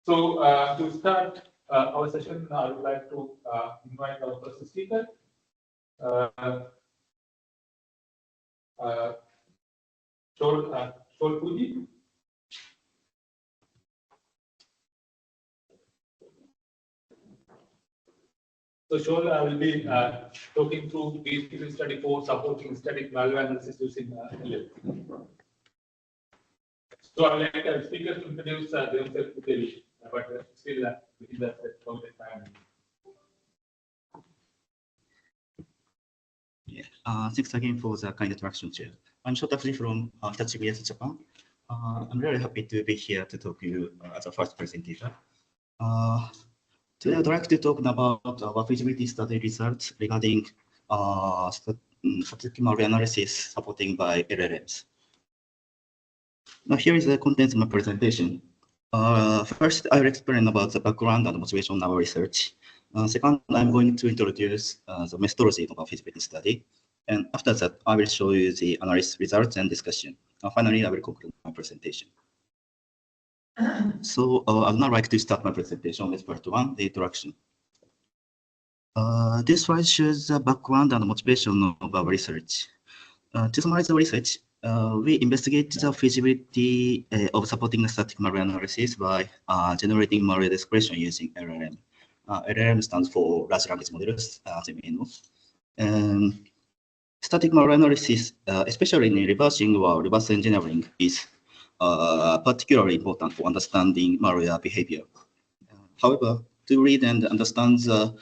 So to start our session, I would like to invite our first speaker, Fujii. So Shota will be talking through feasibility study for supporting static malware analysis using LLM. So I would like the speakers to introduce themselves quickly, but still within that time. Yeah. Thanks again for the kind introduction, Chair. I'm Shota Fujii from Hitachi BS Japan. I'm really happy to be here to talk to you as a first presenter. Today I'd like to talk about our feasibility study results regarding static malware analysis supporting by LLMs. Now here is the contents of my presentation. First, I will explain about the background and motivation of our research. Second, I'm going to introduce the methodology of our feasibility study. And after that, I will show you the analysis results and discussion. Finally, I will conclude my presentation. So I'd now like to start my presentation with part one, the introduction. This slide shows the background and motivation of our research. To summarize the research, we investigate the feasibility of supporting the static malware analysis by generating malware description using LLM. LLM stands for large language models, as you may know. Static malware analysis, especially in reversing or reverse engineering, is particularly important for understanding malware behavior. However, to read and understand the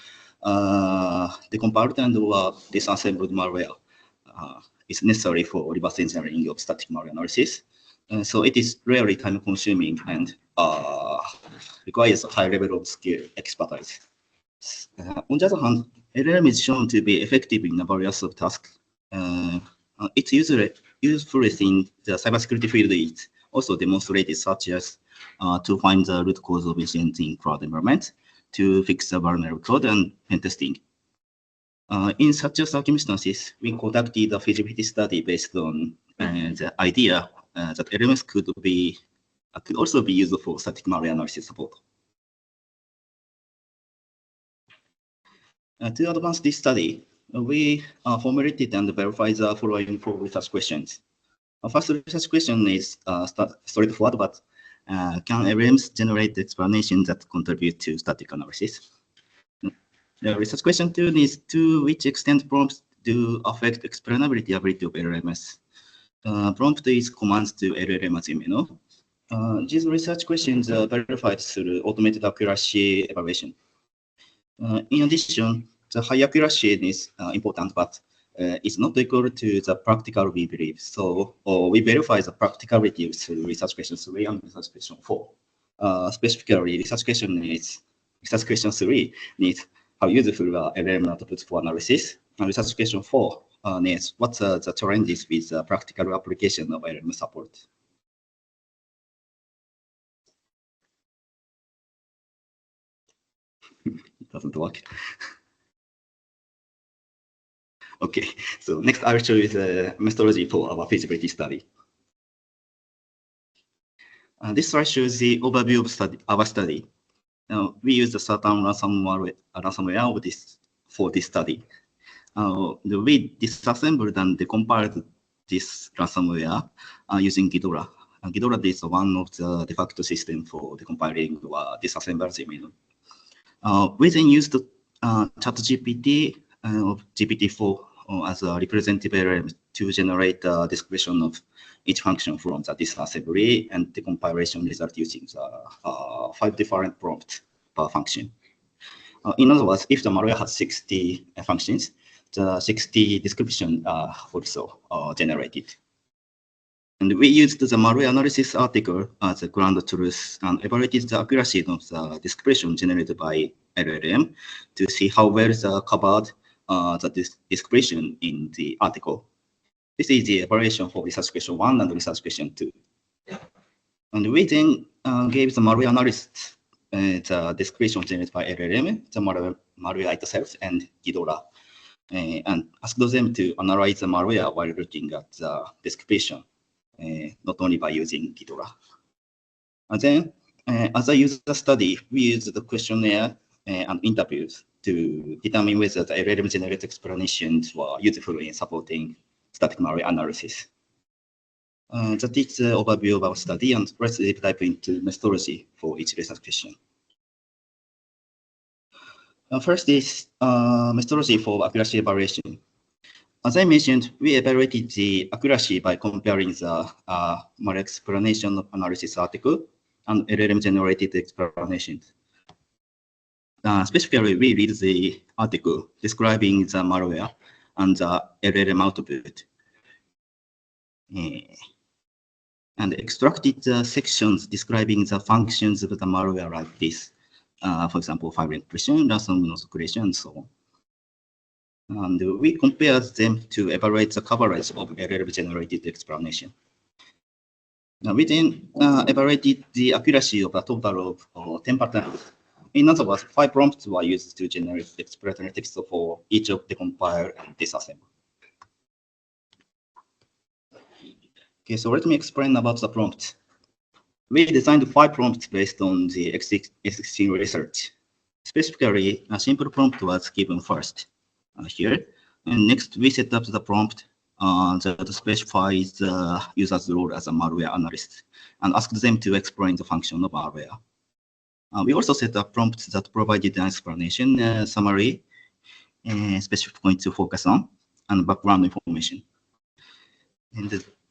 compiled or disassembled malware is necessary for reverse engineering of static malware analysis. So it is rarely time consuming and requires a high level of skill expertise. On the other hand, LLM is shown to be effective in a variety of tasks. Its usefulness in the cybersecurity field is also demonstrated, such as to find the root cause of incident in cloud environment, to fix the vulnerable code, and pen testing. In such circumstances, we conducted a feasibility study based on the idea that LLMs could also be used for static malware analysis support. To advance this study, we formulated and verified the following 4 research questions. First research question is straightforward, but can LLMs generate explanations that contribute to static analysis? The research question 2 is, to which extent prompts do affect explainability ability of LLMs? Prompt is commands to LLM, as you may know. These research questions are verified through automated accuracy evaluation. In addition, the high accuracy is important, but it's not equal to the practical we believe. So we verify the practicality through research question 3 and research question 4. Specifically, research question 3 needs how useful LLM outputs for analysis. And research question 4 needs what's the challenges with the practical application of LLM support. It doesn't work. Okay, so next I will show you the methodology for our feasibility study. This slide shows the overview of our study. We used a certain ransomware for this study. We disassembled and decompiled this ransomware using Ghidorah. Ghidorah is one of the de facto systems for decompiling or disassembling. We then used ChatGPT of GPT-4 as a representative LLM to generate a description of each function from the disassembly and the compilation result using the 5 different prompts per function. In other words, if the malware has 60 functions, the 60 descriptions are also generated. And we used the malware analysis article as a ground truth and evaluated the accuracy of the description generated by LLM to see how well the covered the description in the article. This is the evaluation for research question 1 and research question 2. And we then gave the malware analyst the description generated by LLM, the malware itself, and Ghidorah, and asked them to analyze the malware while looking at the description, not only by using Ghidorah. And then as a user study, we use the questionnaire and interviews to determine whether the LLM-generated explanations were useful in supporting static malware analysis. That is the overview of our study, and let's deep dive into methodology for each research question. First is methodology for accuracy evaluation. As I mentioned, we evaluated the accuracy by comparing the malware explanation of analysis article and LLM-generated explanations. Specifically, we read the article describing the malware and the LLM output, and extracted the sections describing the functions of the malware like this. For example, file encryption, ransom note creation, and so on. And we compared them to evaluate the coverage of LLM-generated explanation. Now, we then evaluated the accuracy of a total of 10 patterns. In other words, 5 prompts were used to generate explanatory text for each of the compile and disassemble. Okay, so let me explain about the prompts. We designed 5 prompts based on the existing research. Specifically, a simple prompt was given first here. And next, we set up the prompt that specifies the user's role as a malware analyst and asked them to explain the function of malware. We also set up prompts that provided an explanation, summary, specific points to focus on, and background information.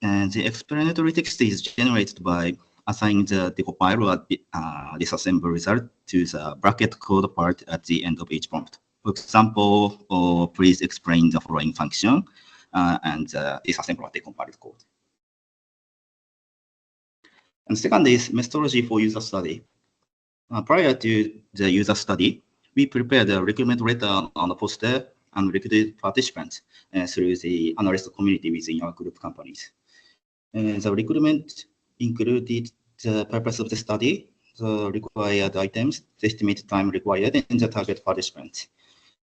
And the explanatory text is generated by assigning the decompile or disassemble result to the bracket code part at the end of each prompt. For example, please explain the following function and disassemble or decompiled code. And second is methodology for user study. Prior to the user study, we prepared a recruitment letter on the poster and recruited participants through the analyst community within our group companies. The recruitment included the purpose of the study, the required items, the estimated time required, and the target participants.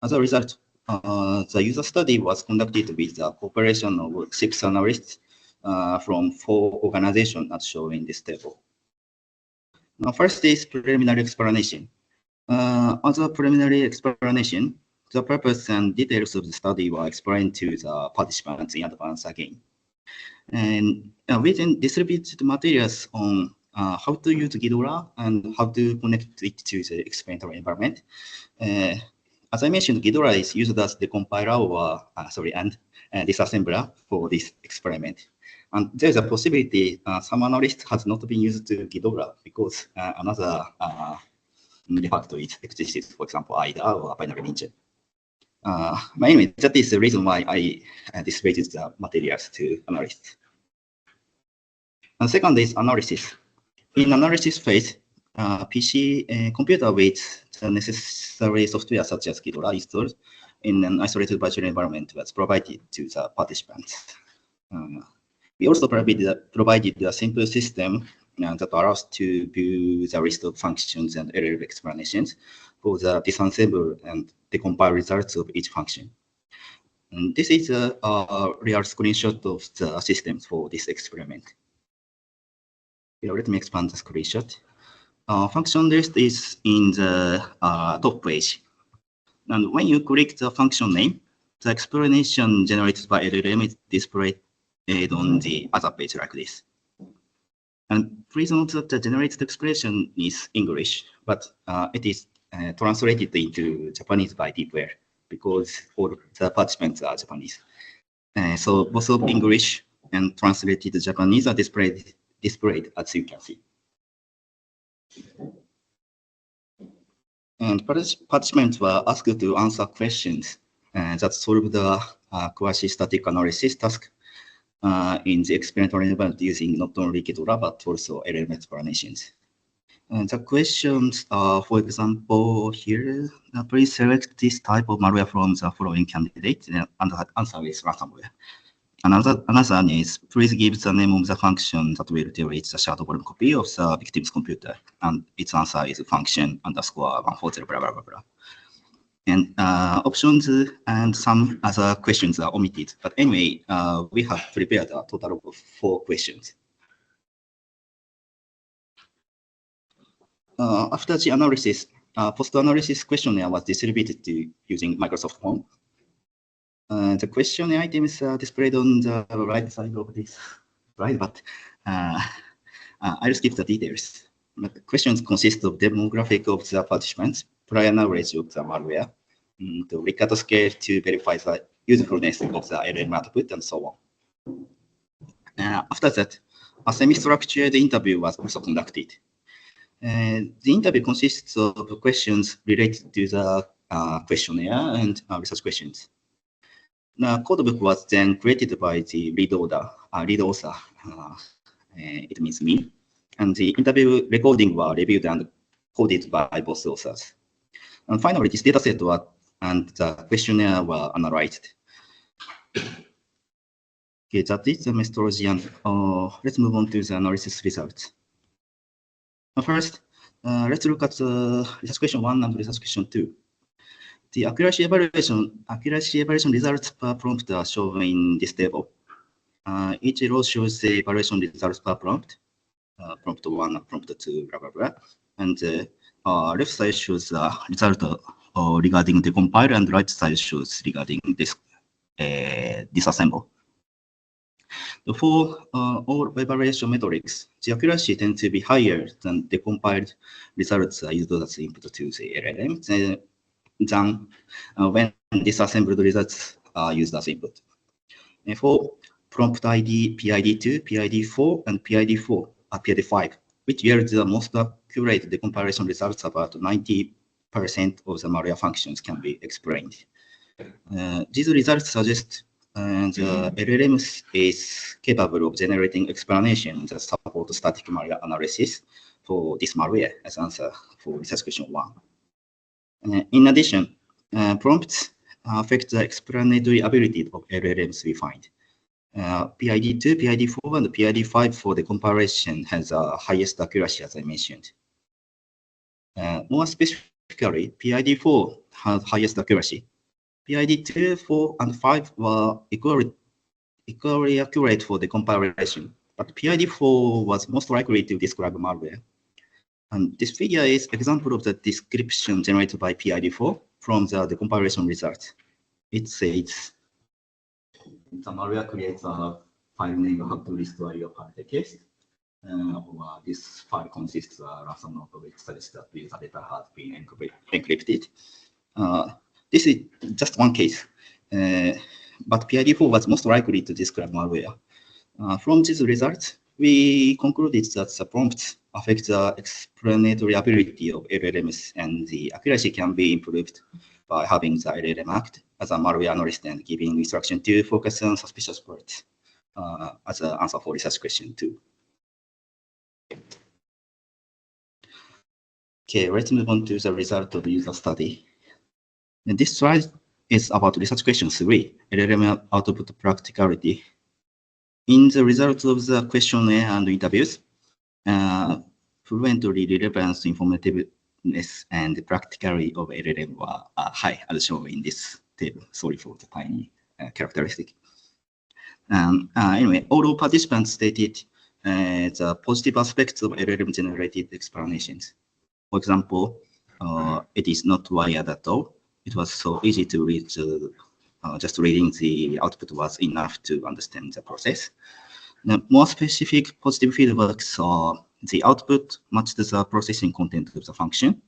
As a result, the user study was conducted with the cooperation of 6 analysts from 4 organizations as shown in this table. Now, first is preliminary explanation. As a preliminary explanation, the purpose and details of the study were explained to the participants in advance again. And we then distributed materials on how to use Ghidorah and how to connect it to the experimental environment. As I mentioned, Ghidorah is used as the compiler or, and disassembler for this experiment. And there's a possibility some analyst has not been used to Ghidorah because another de facto exists, for example, IDA or binary ninja. But anyway, that is the reason why I distributed the materials to analysts. And second is analysis. In analysis phase, PC computer with the necessary software such as Ghidorah installed in an isolated virtual environment was provided to the participants. We also provided a simple system that allows to view the list of functions and error explanations for the disassemble and decompile results of each function. And this is a real screenshot of the systems for this experiment. Here, let me expand the screenshot. Function list is in the top page. And when you click the function name, the explanation generated by LLM is displayed on the other page like this. And please note that the generated expression is English, but it is translated into Japanese by DeepWare because all the participants are Japanese. So both of English and translated Japanese are displayed as you can see. And participants were asked to answer questions that solve the quasi-static analysis task in the experimental environment using not only Ghidorah but also LLM explanations. And the questions are, for example, here, please select this type of malware from the following candidate, and the answer is ransomware. Another is, please give the name of the function that will delete the shared volume copy of the victim's computer, and its answer is function underscore 140 blah blah blah blah. And options and some other questions are omitted. But anyway, we have prepared a total of 4 questions. after the analysis, post-analysis questionnaire was distributed to using Microsoft Form. The questionnaire items are displayed on the right side of this slide, but I'll skip the details. But the questions consist of demographic of the participants, prior knowledge of the malware, the Likert scale to verify the usefulness of the LLM output, and so on. After that, a semi-structured interview was also conducted. The interview consists of questions related to the questionnaire and research questions. The codebook was then created by the lead author. It means me. And the interview recording were reviewed and coded by both authors. And finally, this dataset and the questionnaire were analyzed. Okay, that is the methodology, and let's move on to the analysis results. First, let's look at research question 1 and research question 2. The accuracy evaluation results per prompt are shown in this table. Each row shows the evaluation results per prompt, prompt 1, prompt 2, blah, blah, blah. And left side shows the result regarding the compile, and right side shows regarding this disassemble. For all evaluation metrics, the accuracy tends to be higher than the compiled results used as input to the LLM than when disassembled results are used as input. And for prompt ID, PID2, PID4, and PID5, which yield the most accurate decompilation results, about 90% of the malware functions can be explained. These results suggest the LLM is capable of generating explanations that support static malware analysis for this malware as answer for research question 1. In addition, prompts affect the explanatory ability of LLMs we find. PID2, PID4, and PID5 for the comparison has the highest accuracy, as I mentioned. More specifically, PID4 has highest accuracy. PID2, 4, and 5 were equally accurate for the comparison, but PID4 was most likely to describe malware. And this figure is example of the description generated by PID4 from the comparison results. It says, the malware creates a file name how to restore your parent case. Or this file consists of a ransom note which suggests that the user data has been encrypted. This is just one case, but PID4 was most likely to describe malware. From these results, we concluded that the prompts affect the explanatory ability of LLMs, and the accuracy can be improved by having the LLM act as a malware analyst and giving instruction to focus on suspicious parts as an answer for research question 2. Okay, let's move on to the result of the user study. And this slide is about research question 3, LLM output practicality. In the results of the questionnaire and interviews, fluently relevance, informativeness, and practicality of LLM were high, as shown in this table. Sorry for the tiny characteristic. Anyway, all participants stated the positive aspects of LLM-generated explanations. For example, it is not wired at all. It was so easy to read. Just reading the output was enough to understand the process. The more specific positive feedbacks are the output matched the processing content of the function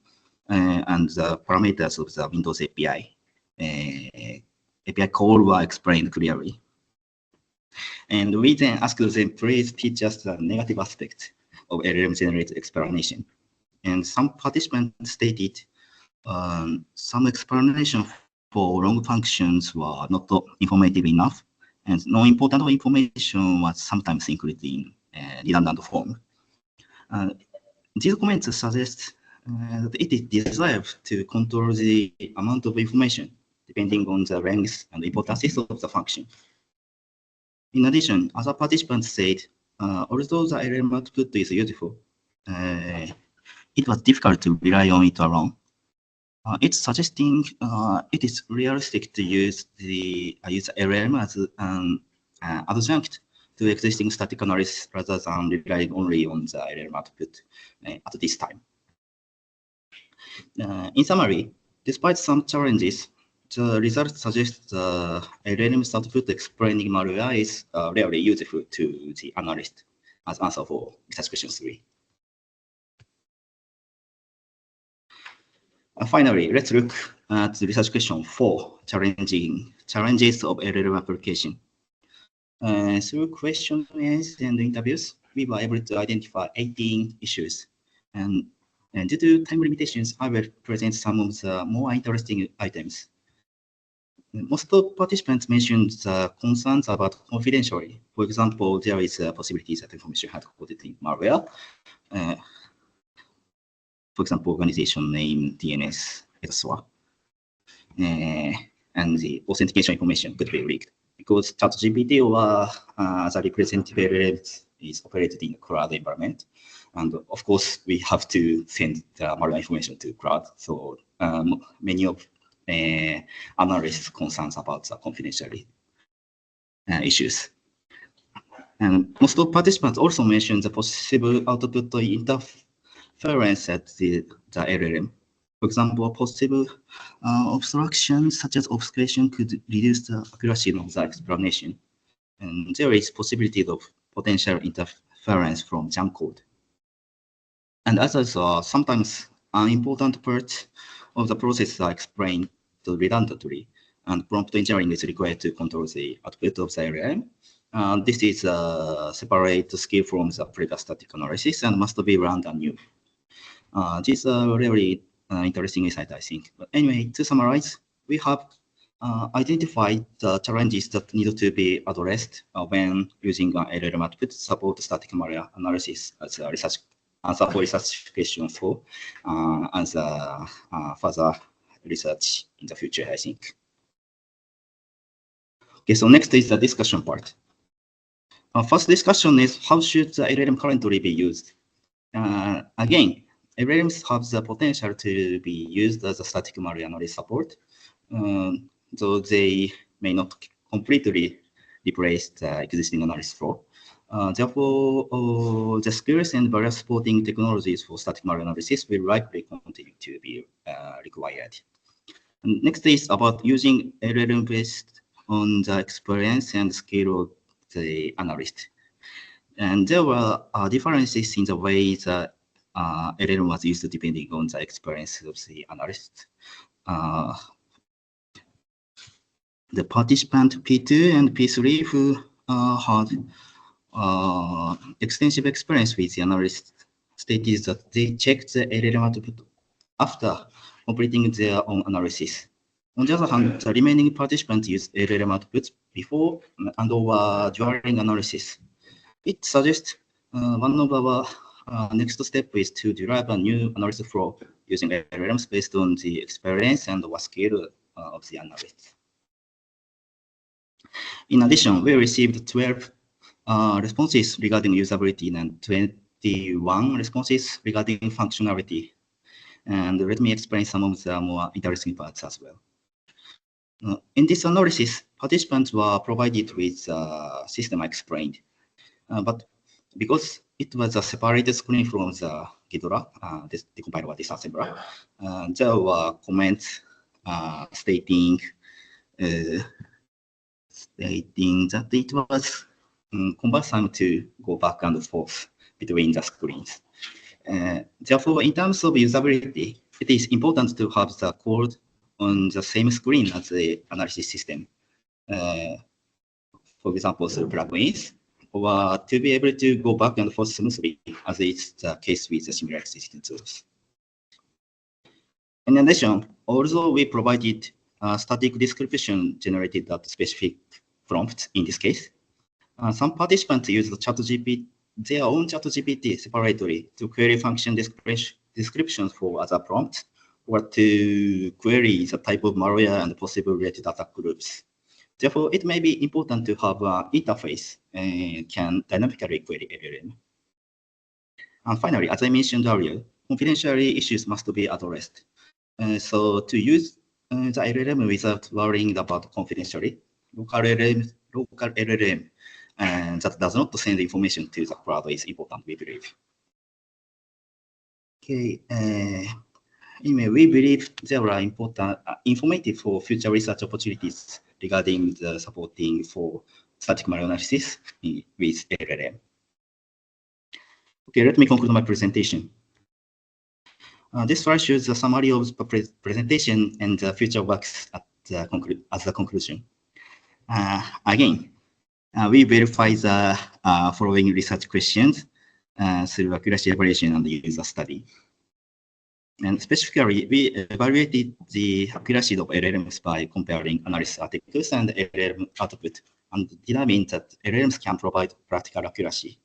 and the parameters of the Windows API. API call were explained clearly. And we then asked them, please teach us the negative aspect of LLM-generated explanation. And some participants stated some explanation for long functions were not informative enough, and no important information was sometimes included in redundant form. These comments suggest that it is desired to control the amount of information depending on the length and importance of the function. In addition, other participants said, although the LLM output is useful, it was difficult to rely on it alone. It's suggesting it is realistic to use the LLM as an adjunct to existing static analysis rather than relying only on the LLM output at this time. In summary, despite some challenges, the results suggest the LLM's output explaining malware is rarely useful to the analyst as answer for research question 3. Finally, let's look at the research question 4, challenges of LLM application. Through questionnaires and interviews, we were able to identify 18 issues. And due to time limitations, I will present some of the more interesting items. Most of participants mentioned concerns about confidentiality. For example, there is a possibility that information had coded in malware. For example, organization name, DNS, etc. And the authentication information could be leaked because ChatGPT or the representative LLM is operated in a cloud environment. And of course, we have to send the malware information to cloud. So many of analysts' concerns about the confidentiality issues. And most of participants also mentioned the possible output interference at the LLM. For example, possible obstructions such as obfuscation could reduce the accuracy of the explanation. And there is possibility of potential interference from junk code. And others are sometimes unimportant parts of the process are explained redundantly, and prompt engineering is required to control the output of the LLM. This is a separate skill from the previous static analysis and must be learned anew. This is a really interesting insight, I think. But anyway, to summarize, we have identified the challenges that need to be addressed when using LLM output to support static malware analysis as a research answer for research question 4 and further research in the future, I think. Okay, so next is the discussion part. First discussion is how should the LLM currently be used? Again, LLMs have the potential to be used as a static malware analysis support, though they may not completely replace the existing analysis flow. Therefore, the skills and various supporting technologies for static malware analysis will likely continue to be required. And next is about using LLM based on the experience and skill of the analyst. And there were differences in the way the LLM was used depending on the experience of the analyst. The participant P2 and P3 who had extensive experience with the analyst stated that they checked the LLM output after completing their own analysis. On the other hand, the remaining participants used LLM outputs before and or during analysis. It suggests one of our next step is to derive a new analysis flow using LLMs based on the experience and what skill of the analyst. In addition, we received 12 responses regarding usability and 21 responses regarding functionality. And let me explain some of the more interesting parts as well. In this analysis, participants were provided with a system I explained. But because it was a separated screen from the GitLab, the compiler disassembler, there were comments stating that it was cumbersome to go back and forth between the screens. Therefore, in terms of usability, it is important to have the code on the same screen as the analysis system. For example, through plugins, or to be able to go back and forth smoothly, as is the case with the similar existing tools. In addition, although we provided a static description generated at specific prompt in this case, some participants used their own ChatGPT separately to query function descriptions for other prompts, or to query the type of malware and possible related attack groups. Therefore, it may be important to have an interface and can dynamically query LLM. And finally, as I mentioned earlier, confidentiality issues must be addressed. So to use the LLM without worrying about confidentiality, local LLM that does not send information to the cloud is important, we believe. Okay. Anyway, we believe there are important, informative for future research opportunities regarding the supporting for static malware analysis with LLM. Okay, let me conclude my presentation. This slide shows a summary of the presentation and the future works at the conclusion. Again, we verify the following research questions through accuracy evaluation and user study. And specifically, we evaluated the accuracy of LLMs by comparing analysis articles and LLM output and determined that LLMs can provide practical accuracy.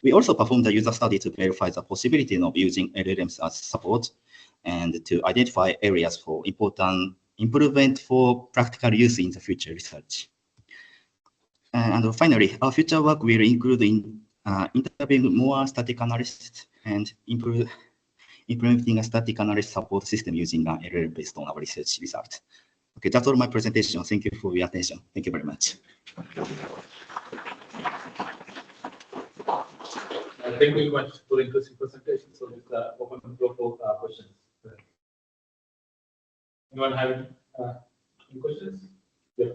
We also performed a user study to verify the possibility of using LLMs as support and to identify areas for important improvement for practical use in the future research. And finally, our future work will include interviewing more static analysts and implementing a static analysis support system using an LLM based on our research results. Okay, that's all my presentation. Thank you for your attention. Thank you very much. Thank you very much for the interesting presentation. So it's open floor for questions. Anyone have any questions? Yeah.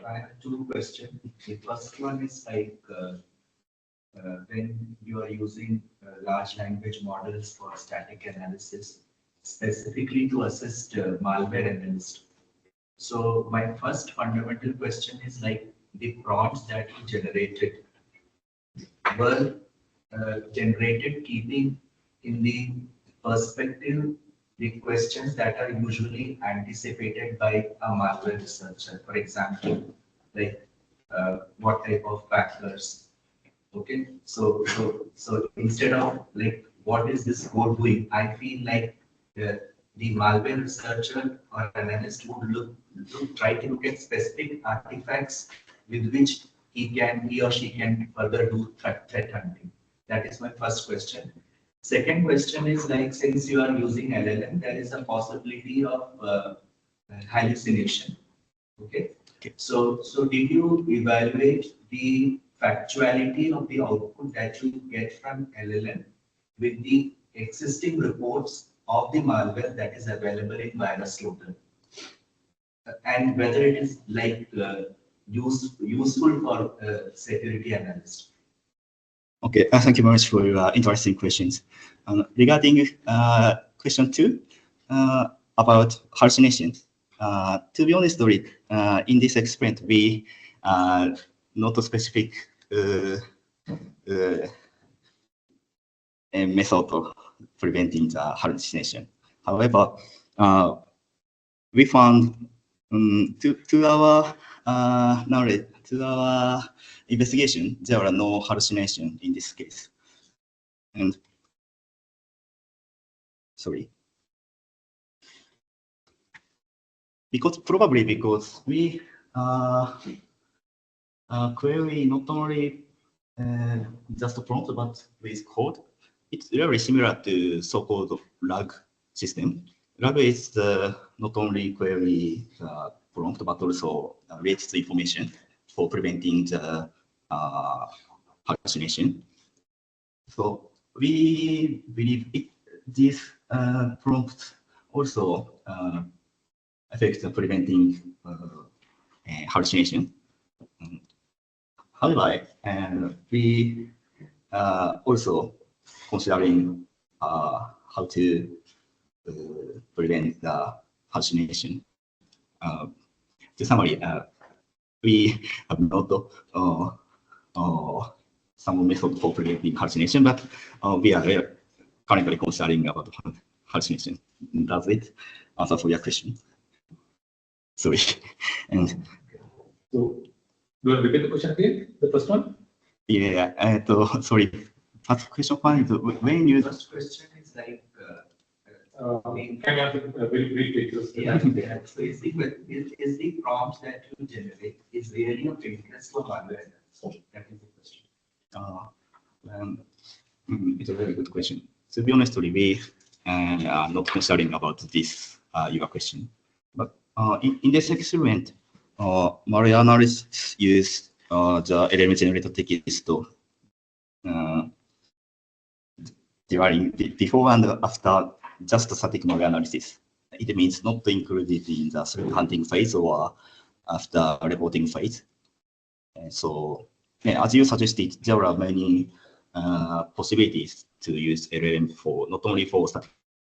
I have two questions. The first one is when you are using large language models for static analysis, specifically to assist malware analysts. So my first fundamental question is the prompts that you generated were generated keeping in the perspective the questions that are usually anticipated by a malware researcher. For example, what type of factors. Okay, so instead of what is this code doing, I feel like the malware researcher or analyst would try to look at specific artifacts with which he or she can further do threat hunting. That is my first question. Second question is since you are using LLM, there is a possibility of hallucination. Okay. So did you evaluate the factuality of the output that you get from LLM with the existing reports of the malware that is available in VirusTotal, and whether it is useful for security analysts? Okay, thank you very much for your interesting questions. Regarding question 2 about hallucinations, to be honest, in this experiment, we not a specific method of preventing the hallucination. However, we found to our knowledge, to our investigation, there are no hallucination in this case. And sorry, probably because we query not only just prompt but with code. It's very similar to so-called RAG system. RAG is not only query the prompt but also reads the information for preventing the hallucination. So we believe this prompt also affects the preventing hallucination. However, we also considering how to prevent the hallucination. To summary, we have not some method for preventing hallucination, but we are currently considering about hallucination. Does it answer for your question? Sorry. And so, do you want to repeat the question again? The first one? Yeah. Sorry. First question one is when you. First question is can you answer very briefly? Yeah. So is the prompts that you generate is really of interest for malware? That is the question. It's a very good question. To be honest, we are not concerned about this your question. But in this experiment, malware analysts use the LLM generated text during, before and after just static malware analysis. It means not included in the threat hunting phase or after reporting phase. And so, yeah, as you suggested, there are many possibilities to use LLM for not only for static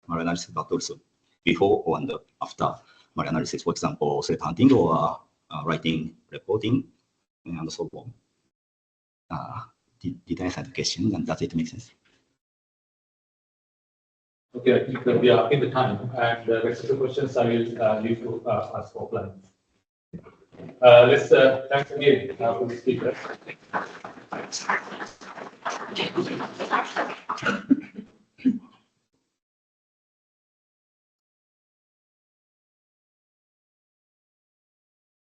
malware analysis, but also before and after malware analysis, for example, threat hunting or writing, reporting, and so on. Did I answer the question? And does it make sense? Okay, I think we are in the time, and the rest of the questions I will leave to ask offline. Let's thanks again for the speakers.